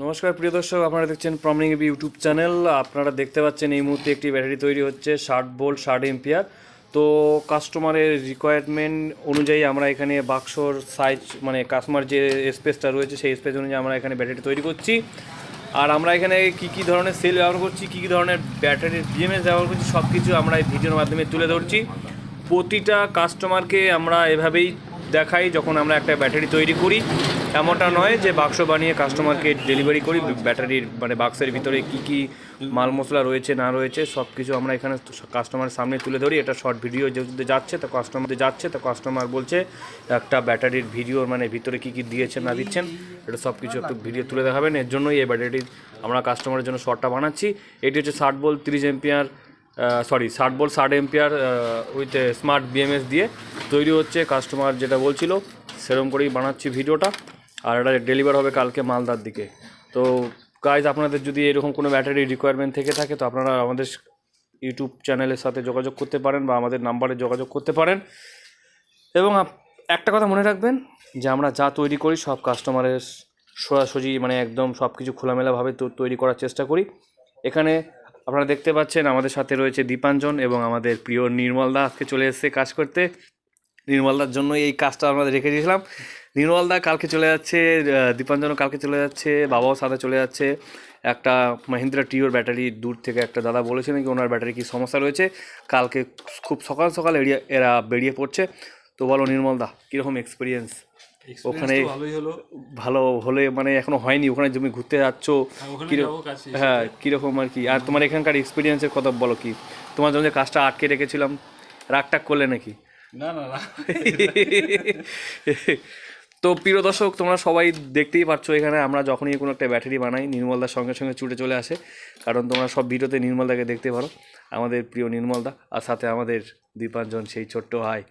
নমস্কার প্রিয় দর্শক, আপনারা দেখছেন প্রমিং ইউটিউব চ্যানেল। আপনারা দেখতে পাচ্ছেন এই মুহূর্তে একটি ব্যাটারি তৈরি হচ্ছে 60 ভোল্ট 60 এম্পিয়ার। তো কাস্টমারের রিকোয়ারমেন্ট অনুযায়ী আমরা এখানে বাক্সর সাইজ মানে কাস্টমার যে স্পেসটা রয়েছে সেই স্পেস অনুযায়ী আমরা এখানে ব্যাটারি তৈরি করছি। আর আমরা এখানে কী ধরনের সেল ব্যবহার করছি, কী ধরনের ব্যাটারির বিএমএস ব্যবহার করছি, সব কিছু আমরা এই ভিডিওর মাধ্যমে তুলে ধরছি। প্রতিটা কাস্টমারকে আমরা এভাবেই দেখাই যখন আমরা একটা ব্যাটারি তৈরি করি। এমনটা নয় যে বাক্স বানিয়ে কাস্টমারকে ডেলিভারি করি। ব্যাটারির মানে বাক্সের ভিতরে কী মাল মশলা রয়েছে না রয়েছে সব কিছু আমরা এখানে কাস্টমারের সামনে তুলে ধরি। এটা শর্ট ভিডিও যেহেতু যাচ্ছে তা কাস্টমার বলছে একটা ব্যাটারির ভিডিওর মানে ভিতরে কী দিয়েছেন না দিচ্ছেন এটা সব কিছু একটু ভিডিও তুলে দেখাবেন। এর জন্যই এই ব্যাটারির আমরা কাস্টমারের জন্য শর্টটা বানাচ্ছি। এটি হচ্ছে 60 volt 30 ampere 60 volt 60 ampere with smart BMS দিয়ে তৈরি হচ্ছে। কাস্টমার যেটা বলছিল সেরকম করেই বানাচ্ছি ভিডিওটা। আর এটা ডেলিভার হবে কালকে মালদার দিকে। তো গাইজ, আপনাদের যদি এরকম কোনো ব্যাটারি রিকোয়ারমেন্ট থেকে থাকে তো আপনারা আমাদের ইউটিউব চ্যানেলের সাথে যোগাযোগ করতে পারেন বা আমাদের নাম্বারে যোগাযোগ করতে পারেন। এবং একটা কথা মনে রাখবেন যে আমরা যা তৈরি করি সব কাস্টমারের সোজাসুজি মানে একদম সব কিছু খোলামেলাভাবে তৈরি করার চেষ্টা করি। এখানে আপনারা দেখতে পাচ্ছেন আমাদের সাথে রয়েছে দীপাঞ্জন এবং আমাদের প্রিয় নির্মলদা আজকে চলে এসেছে কাজ করতে। নির্মলদার জন্য এই কাজটা আমরা রেখে দিয়েছিলাম। নির্মলদা কালকে চলে যাচ্ছে, দীপাঞ্জনও কালকে চলে যাচ্ছে, বাবাও সাথে চলে যাচ্ছে। একটা মাহিন্দ্রা টিওর ব্যাটারি দূর থেকে একটা দাদা বলেছিলেন কি ওনার ব্যাটারি কী সমস্যা রয়েছে, কালকে খুব সকাল সকাল এরা বেরিয়ে পড়ছে। তো বলো নির্মলদা, কীরকম এক্সপিরিয়েন্স ওখানে? ভালো হলে মানে এখনো হয়নি, ওখানে তুমি ঘুরতে যাচ্ছ, হ্যাঁ কীরকম আর কি? আর তোমার এখানকার এক্সপিরিয়েন্সের কথা বলো, কি তোমার জন্য যে কাজটা আটকে রেখেছিলাম রাগটাগ করলে নাকি? না না না। তো প্রিয় দর্শক, তোমরা সবাই দেখতেই পাচ্ছ এখানে আমরা যখনই কোনো একটা ব্যাটারি বানাই নির্মলদার সঙ্গে সঙ্গে ছুটে চলে আসে। কারণ তোমরা সব ভিডিওতে নির্মলদাকে দেখতে পারো, আমাদের প্রিয় নির্মলদা, আর সাথে আমাদের দীপাঞ্জন সেই ছোট্ট ভাই।